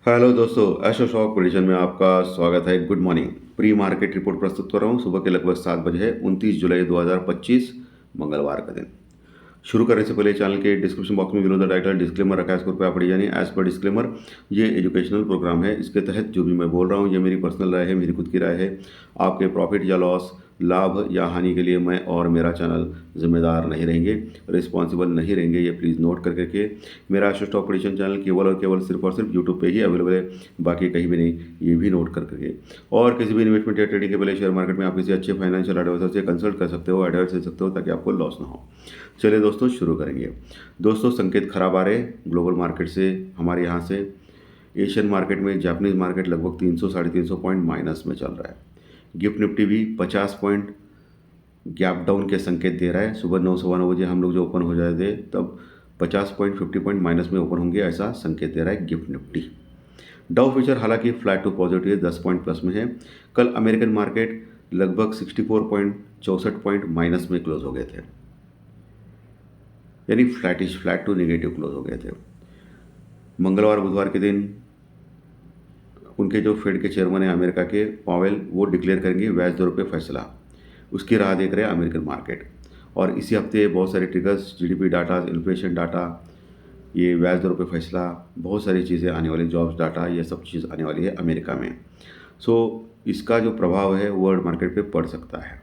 Hello दोस्तों, एशो shock prediction में आपका स्वागत है। Good morning. Pre market report प्रस्तुत कर रहा हूँ। सुबह के लगभग 7 बजे है, 29 जुलाई 2025 मंगलवार का दिन। शुरू करने से पहले चैनल के डिस्क्रिप्शन बॉक्स में बिलो द टाइटल डिस्क्लेमर रखा है, इसको कृपया पढ़िए। यानी एज पर डिस्क्लेमर, ये एजुकेशनल प्रोग्राम है। इसके तहत जो भी मैं बोल रहा हूँ ये मेरी पर्सनल राय है, मेरी खुद की राय है। आपके प्रॉफिट या लॉस, लाभ या हानि के लिए मैं और मेरा चैनल जिम्मेदार नहीं रहेंगे, रिस्पॉन्सिबल नहीं रहेंगे। ये प्लीज़ नोट करके के मेरा एशो स्टॉक प्रेडिक्शन चैनल केवल और केवल सिर्फ और सिर्फ यूट्यूब पे ही अवेलेबल है, बाकी कहीं भी नहीं। ये भी नोट करके और किसी भी इन्वेस्टमेंट या ट्रेडिंग के पहले शेयर मार्केट में आप किसी अच्छे फाइनेंशियल एडवाइजर से कंसल्ट कर सकते हो, एडवाइस ले सकते हो, ताकि आपको लॉस ना हो। चलिए दोस्तों, शुरू करेंगे। दोस्तों, संकेत खराब आ रहे ग्लोबल मार्केट से, हमारे यहाँ से। एशियन मार्केट में जापानीज मार्केट लगभग 300 साढ़े 300 पॉइंट माइनस में चल रहा है। गिफ्ट निफ्टी भी 50 पॉइंट गैप डाउन के संकेत दे रहा है। सुबह 9 सवा 9 बजे हम लोग जो ओपन हो जाए थे तब 50 पॉइंट 50 पॉइंट माइनस में ओपन होंगे, ऐसा संकेत दे रहा है गिफ्ट निफ्टी। डाउ फ्यूचर हालांकि फ्लैट टू पॉजिटिव है, 10 पॉइंट प्लस में है। कल अमेरिकन मार्केट लगभग 64 पॉइंट माइनस में क्लोज हो गए थे, यानी फ्लैट टू नेगेटिव क्लोज हो गए थे। मंगलवार बुधवार के दिन उनके जो फेड के चेयरमैन है अमेरिका के, पावेल, वो डिक्लेयर करेंगे ब्याज दरों पे फैसला। उसकी राह देख रहे हैं अमेरिकन मार्केट। और इसी हफ्ते बहुत सारे triggers, GDP data, inflation data, ये ब्याज दरों पे फैसला, बहुत सारी चीज़ें आने वाली, जॉब्स डाटा, ये सब चीज़ आने वाली है अमेरिका में। सो इसका जो प्रभाव है वर्ल्ड मार्केट पे पड़ सकता है।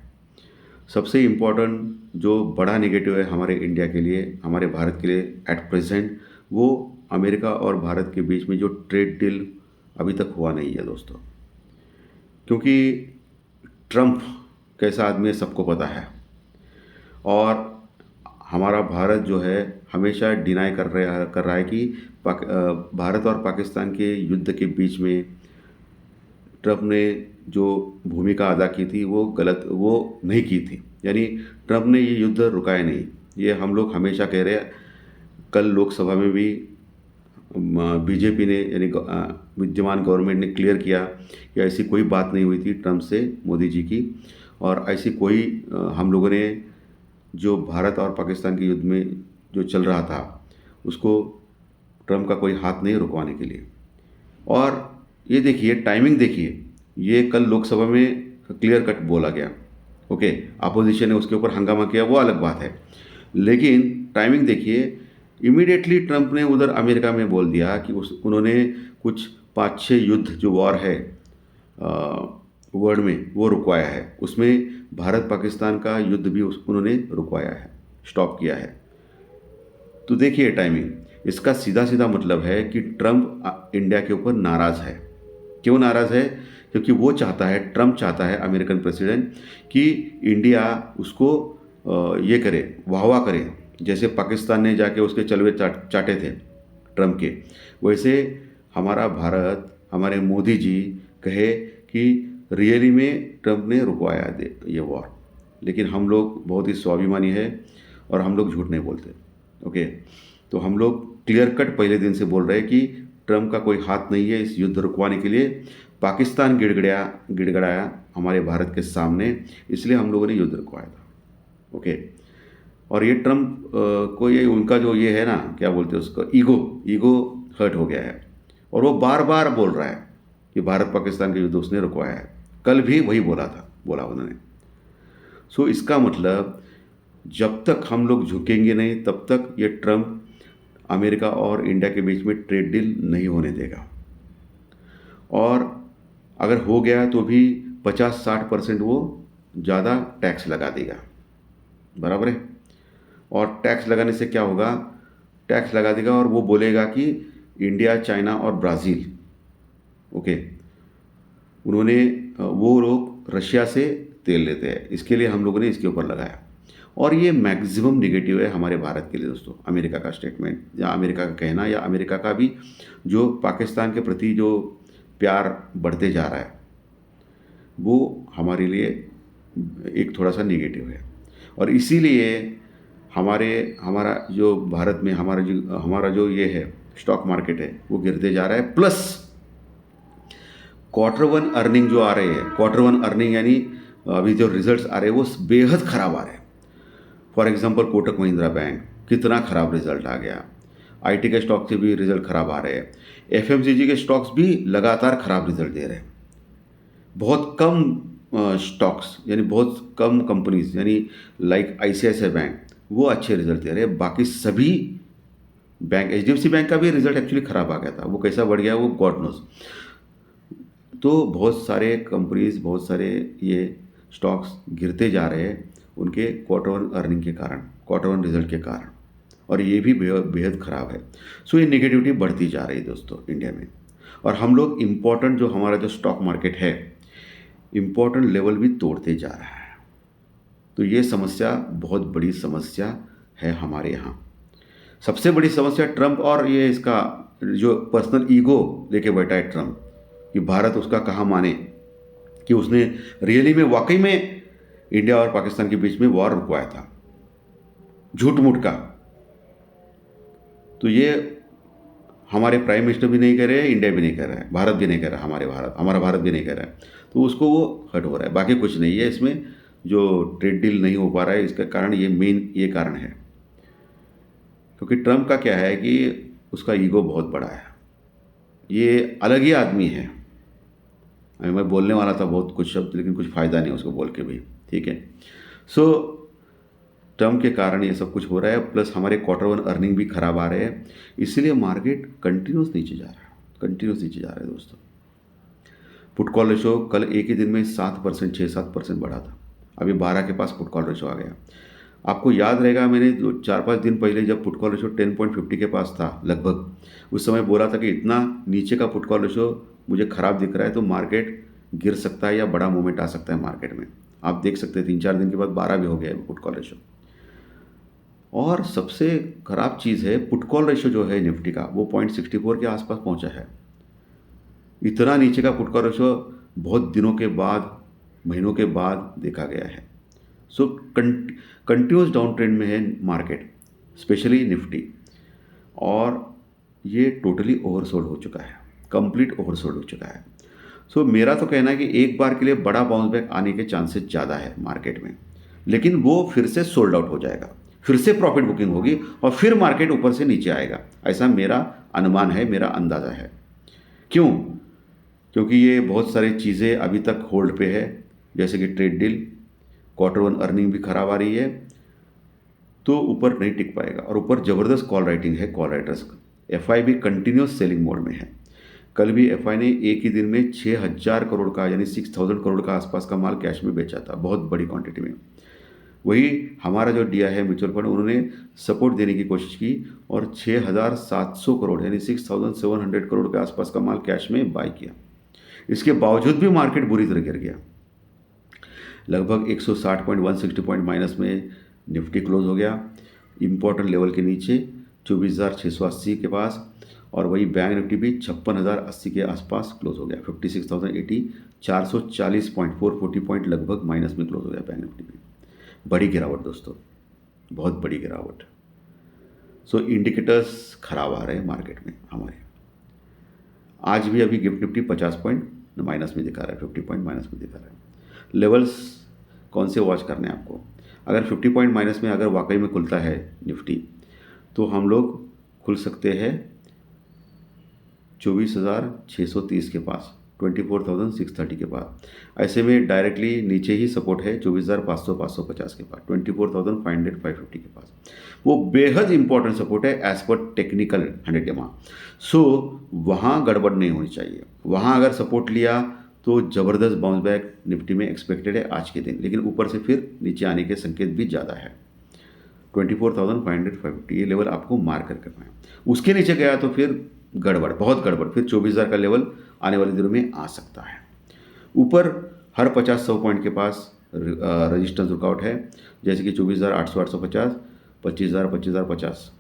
सबसे इम्पोर्टेंट जो बड़ा नेगेटिव है हमारे इंडिया के लिए, हमारे भारत के लिए एट प्रेजेंट, वो अमेरिका और भारत के बीच में जो ट्रेड डील अभी तक हुआ नहीं है दोस्तों। क्योंकि ट्रम्प कैसा आदमी है सबको पता है, और हमारा भारत जो है हमेशा डिनाई कर रहा है कि भारत और पाकिस्तान के युद्ध के बीच में ट्रम्प ने जो भूमिका अदा की थी वो गलत, वो नहीं की थी। यानी ट्रम्प ने ये युद्ध रुकाया नहीं, ये हम लोग हमेशा कह रहे हैं। कल लोकसभा में भी बीजेपी ने, यानी विद्यमान गवर्नमेंट ने क्लियर किया कि ऐसी कोई बात नहीं हुई थी ट्रम्प से मोदी जी की, और ऐसी कोई हम लोगों ने जो भारत और पाकिस्तान के युद्ध में जो चल रहा था उसको ट्रम्प का कोई हाथ नहीं रुकवाने के लिए। और ये देखिए, टाइमिंग देखिए, ये कल लोकसभा में क्लियर कट बोला गया। ओके, अपोजिशन ने उसके ऊपर हंगामा किया, वो अलग बात है, लेकिन टाइमिंग देखिए। इमीडिएटली ट्रम्प ने उधर अमेरिका में बोल दिया कि उन्होंने कुछ 5-6 युद्ध जो वॉर है वर्ल्ड में वो रुकवाया है। उसमें भारत पाकिस्तान का युद्ध भी उन्होंने रुकवाया है, स्टॉप किया है। तो देखिए टाइमिंग, इसका सीधा सीधा मतलब है कि ट्रम्प इंडिया के ऊपर नाराज़ है। क्यों नाराज़ है? क्योंकि वो चाहता है, ट्रम्प चाहता है, अमेरिकन प्रेसिडेंट, कि इंडिया उसको ये करे, वाहवा करे। जैसे पाकिस्तान ने जाके उसके चलवे चाटे थे ट्रम्प के, वैसे हमारा भारत, हमारे मोदी जी कहे कि रियली में ट्रम्प ने रुकवाया दे ये वॉर। लेकिन हम लोग बहुत ही स्वाभिमानी है और हम लोग झूठ नहीं बोलते। ओके, तो हम लोग क्लियर कट पहले दिन से बोल रहे हैं कि ट्रम्प का कोई हाथ नहीं है इस युद्ध रुकवाने के लिए। पाकिस्तान गिड़गड़ाया हमारे भारत के सामने, इसलिए हम लोगों ने युद्ध रुकवाया था। ओके, और ये ट्रम्प को, ये उनका जो ये है ना, क्या बोलते हैं उसको, ईगो हर्ट हो गया है, और वो बार बार बोल रहा है कि भारत पाकिस्तान के युद्ध उसने रुकवाया है। कल भी वही बोला उन्होंने। सो इसका मतलब जब तक हम लोग झुकेंगे नहीं तब तक ये ट्रम्प अमेरिका और इंडिया के बीच में ट्रेड डील नहीं होने देगा। और अगर हो गया तो भी 50-60% वो ज़्यादा टैक्स लगा देगा, बराबर है। और टैक्स लगाने से क्या होगा? टैक्स लगा देगा और वो बोलेगा कि इंडिया, चाइना और ब्राज़ील, ओके, उन्होंने, वो लोग रशिया से तेल लेते हैं, इसके लिए हम लोगों ने इसके ऊपर लगाया। और ये मैक्सिमम निगेटिव है हमारे भारत के लिए दोस्तों। अमेरिका का स्टेटमेंट या अमेरिका का कहना, या अमेरिका का भी जो पाकिस्तान के प्रति जो प्यार बढ़ते जा रहा है, वो हमारे लिए एक थोड़ा सा निगेटिव है। और इसीलिए हमारा जो भारत में हमारा जो ये है स्टॉक मार्केट है वो गिरते जा रहा है। प्लस Q1 अर्निंग जो आ रहे हैं, Q1 अर्निंग यानी अभी जो रिजल्ट्स आ रहे हैं वो बेहद ख़राब आ रहे हैं। For example Kotak Mahindra bank, कितना ख़राब रिजल्ट आ गया। आईटी के स्टॉक से भी रिजल्ट खराब आ रहे हैं। एफएमसीजी के स्टॉक्स भी लगातार खराब रिजल्ट दे रहे हैं। बहुत कम स्टॉक्स यानी बहुत कम कंपनीज यानी लाइक आईसीआईसीआई बैंक वो अच्छे रिजल्ट दे रहे हैं। बाकी सभी बैंक, एचडीएफसी बैंक का भी रिजल्ट एक्चुअली खराब आ गया था, वो कैसा बढ़ गया वो गॉड नोज। तो बहुत सारे कंपनीज, बहुत सारे ये स्टॉक्स गिरते जा रहे हैं उनके क्वार्टर वन अर्निंग के कारण, क्वार्टर वन रिजल्ट के कारण, और ये भी बेहद ख़राब है। सो ये नेगेटिविटी बढ़ती जा रही है दोस्तों इंडिया में। और हम लोग इम्पोर्टेंट जो हमारा जो स्टॉक मार्केट है इम्पोर्टेंट लेवल भी तोड़ते जा रहा है। तो ये समस्या बहुत बड़ी समस्या है हमारे यहाँ। सबसे बड़ी समस्या ट्रंप और ये इसका जो पर्सनल ईगो लेके बैठा है ट्रंप कि भारत उसका कहाँ माने, कि उसने रियली में वाकई में इंडिया और पाकिस्तान के बीच में वॉर रुकवाया था झूठ मूठ का। तो ये हमारे प्राइम मिनिस्टर भी नहीं कह रहे हैं, इंडिया भी नहीं कह रहा है, भारत भी नहीं कह रहा, हमारा भारत भी नहीं कह रहा है। तो उसको वो हर्ट हो रहा है, बाकी कुछ नहीं है इसमें। जो ट्रेड डील नहीं हो पा रहा है इसका कारण ये मेन ये कारण है, क्योंकि ट्रंप का क्या है कि उसका ईगो बहुत बड़ा है, ये अलग ही आदमी है। अभी मैं बोलने वाला था बहुत कुछ शब्द, लेकिन कुछ फ़ायदा नहीं उसको बोल के भी, ठीक है। सो ट्रंप के कारण ये सब कुछ हो रहा है, प्लस हमारे क्वार्टर वन अर्निंग भी खराब आ रहे हैं, इसीलिए मार्केट कंटिन्यूस नीचे जा रहा है, कंटिन्यूस नीचे जा रहा है दोस्तों। पुट कॉल रेशो कल एक ही दिन में 7%, 6-7% बढ़ा था, अभी 12 के पास पुट कॉल रेशो आ गया। आपको याद रहेगा मैंने 4-5 दिन पहले जब पुट कॉल रेशो 10.50 के पास था लगभग, उस समय बोला था कि इतना नीचे का पुट कॉल रेशो मुझे ख़राब दिख रहा है, तो मार्केट गिर सकता है या बड़ा मूवमेंट आ सकता है मार्केट में। आप देख सकते हैं 3-4 दिन के बाद 12 भी हो गया है पुट कॉल रेशो। और सबसे ख़राब चीज़ है पुट कॉल रेशो जो है निफ्टी का, वो 0.64 के आसपास पहुंचा है। इतना नीचे का पुट कॉल रेशो बहुत दिनों के बाद, महीनों के बाद देखा गया है। सो कंटिन्यूस डाउन ट्रेंड में है मार्केट, स्पेशली निफ्टी, और ये टोटली ओवरसोल्ड हो चुका है, कंप्लीट ओवरसोल्ड हो चुका है। सो मेरा तो कहना है कि एक बार के लिए बड़ा बाउंस बैक आने के चांसेस ज़्यादा है मार्केट में, लेकिन वो फिर से सोल्ड आउट हो जाएगा, फिर से प्रॉफिट बुकिंग होगी और फिर मार्केट ऊपर से नीचे आएगा, ऐसा मेरा अनुमान है, मेरा अंदाज़ा है। क्यों? क्योंकि ये बहुत सारी चीज़ें अभी तक होल्ड पे है, जैसे कि trade deal, quarter one earning भी खराब आ रही है, तो ऊपर नहीं टिक पाएगा। और ऊपर ज़बरदस्त कॉल राइटिंग है कॉल राइटर्स का। एफआई भी कंटिन्यूस सेलिंग मोड में है। कल भी एफआई ने एक ही दिन में 6,000 करोड़ का यानी 6,000 करोड़ का आसपास का माल कैश में बेचा था, बहुत बड़ी क्वांटिटी में। वही हमारा जो दिया है म्यूचुअल फंड, उन्होंने सपोर्ट देने की कोशिश की और 6,700 करोड़ यानी 6,700 करोड़ के आसपास का माल कैश में बाई किया। इसके बावजूद भी मार्केट बुरी तरह गिर गया, लगभग 160 पॉइंट, 160 पॉइंट माइनस में निफ्टी क्लोज हो गया, इम्पोर्टेंट लेवल के नीचे 24,680 के पास। और वही बैंक निफ्टी भी 56,080 के आसपास क्लोज हो गया, 56,080, 440 पॉइंट, 440 पॉइंट लगभग माइनस में क्लोज हो गया बैंक निफ्टी भी। बड़ी गिरावट दोस्तों, बहुत बड़ी गिरावट। सो इंडिकेटर्स खराब आ रहे हैं मार्केट में हमारे। आज भी अभी गिफ्ट निफ्टी 50 पॉइंट माइनस में दिखा रहा है, 50 पॉइंट माइनस में दिखा रहा है। लेवल्स कौन से वॉच करने हैं आपको? अगर 50 पॉइंट माइनस में अगर वाकई में खुलता है निफ्टी, तो हम लोग खुल सकते हैं 24,630 के पास, 24,630 के पास। ऐसे में डायरेक्टली नीचे ही सपोर्ट है 24,500, 550 के पास, 24,500, 550 के पास। वो बेहद इंपॉर्टेंट सपोर्ट है एज पर टेक्निकल 100 EMA। सो वहाँ गड़बड़ नहीं होनी चाहिए। वहाँ अगर सपोर्ट लिया तो ज़बरदस्त बाउंस बैक निफ्टी में एक्सपेक्टेड है आज के दिन, लेकिन ऊपर से फिर नीचे आने के संकेत भी ज़्यादा है। 24,500, 550 ये लेवल आपको मार्क करके रखना है। उसके नीचे गया तो फिर गड़बड़, बहुत गड़बड़, फिर 24,000 का लेवल आने वाले दिनों में आ सकता है। ऊपर हर 50-100 पॉइंट के पास रजिस्टेंस रुकआउट है, जैसे कि 24,800, 850, 25,000, 25,050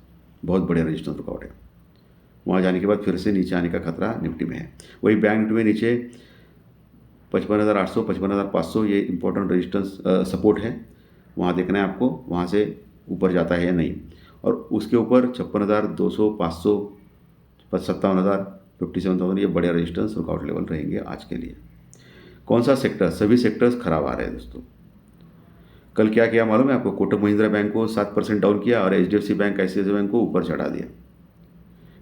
बहुत बड़े रजिस्टेंस रुकआउट है। वहाँ जाने के बाद फिर से नीचे आने का खतरा निफ्टी में है। वही बैंक निफ्टी में नीचे 55,800, 55,500 ये इंपॉर्टेंट रेजिस्टेंस सपोर्ट है, वहाँ देखना है आपको, वहाँ से ऊपर जाता है या नहीं। और उसके ऊपर 56,200, 500, 57,000, 57,000 ये बड़े रेजिस्टेंस वर्कआउट लेवल रहेंगे आज के लिए। कौन सा सेक्टर? सभी सेक्टर्स खराब आ रहे हैं दोस्तों। कल क्या किया मालूम है आपको? कोटक महिंद्रा बैंक को 7% डाउन किया और HDFC बैंक, ICICI बैंक को ऊपर चढ़ा दिया।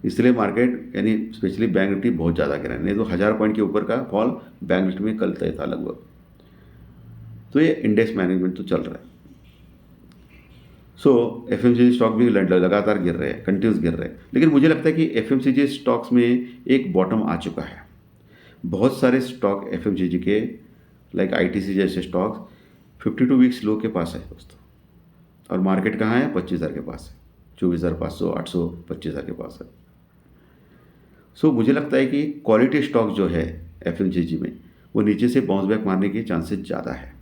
इसलिए मार्केट यानी स्पेशली बैंक निफ्टी बहुत ज़्यादा गिरा है, नहीं तो 1000 पॉइंट के ऊपर का फॉल बैंक निफ्टी में कल तय था लगभग। तो ये इंडेक्स मैनेजमेंट तो चल रहा है। सो एफएमसीजी स्टॉक भी लगातार गिर रहे हैं, कंटिन्यूस गिर रहे हैं, लेकिन मुझे लगता है कि एफएमसीजी स्टॉक्स में एक बॉटम आ चुका है। बहुत सारे स्टॉक एफएमसीजी के लाइक आईटीसी जैसे स्टॉक्स 52 वीक्स लो के पास है दोस्तों, और मार्केट कहाँ है? 25,000 के पास है, 24,500, 800, 25,000 के पास है। सो मुझे लगता है कि क्वालिटी स्टॉक जो है एफएमसीजी में वो नीचे से बाउंस बैक मारने के चांसेस ज़्यादा है।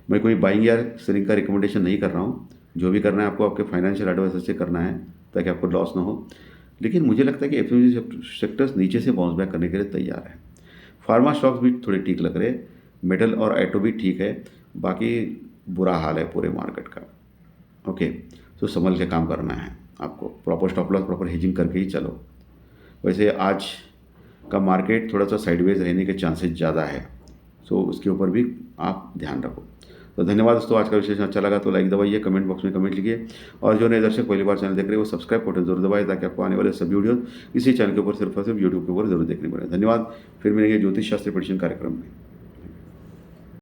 मैं कोई बाइंग या सेलिंग का रिकमेंडेशन नहीं कर रहा हूँ, जो भी करना है आपको आपके फाइनेंशियल एडवाइजर से करना है ताकि आपको लॉस ना हो। लेकिन मुझे लगता है कि एफएमसीजी सेक्टर्स नीचे से बाउंस बैक करने के लिए तैयार है। फार्मा स्टॉक्स भी थोड़े ठीक लग रहे हैं, मेटल और ऑटो भी ठीक है, बाकी बुरा हाल है पूरे मार्केट का। ओके, तो संभल के काम करना है आपको, proper stop loss, proper hedging करके ही चलो। वैसे आज का मार्केट थोड़ा सा साइडवेज रहने के चांसेस ज़्यादा है, सो उसके ऊपर भी आप ध्यान रखो। तो धन्यवाद दोस्तों, आज का विशेष अच्छा लगा तो लाइक दबाइए, कमेंट बॉक्स में कमेंट लिखिए, और जो नए दर्शक पहली बार चैनल देख रहे हैं वो सब्सक्राइब बटन जरूर दबाए ताकि आपको आने वाले सभी वीडियो इसी चैनल के ऊपर सिर्फ और सिर्फ यूट्यूब के ऊपर जरूर देखने मिले। धन्यवाद, फिर मिलेंगे ज्योतिष शास्त्र प्रेडिक्शन कार्यक्रम में।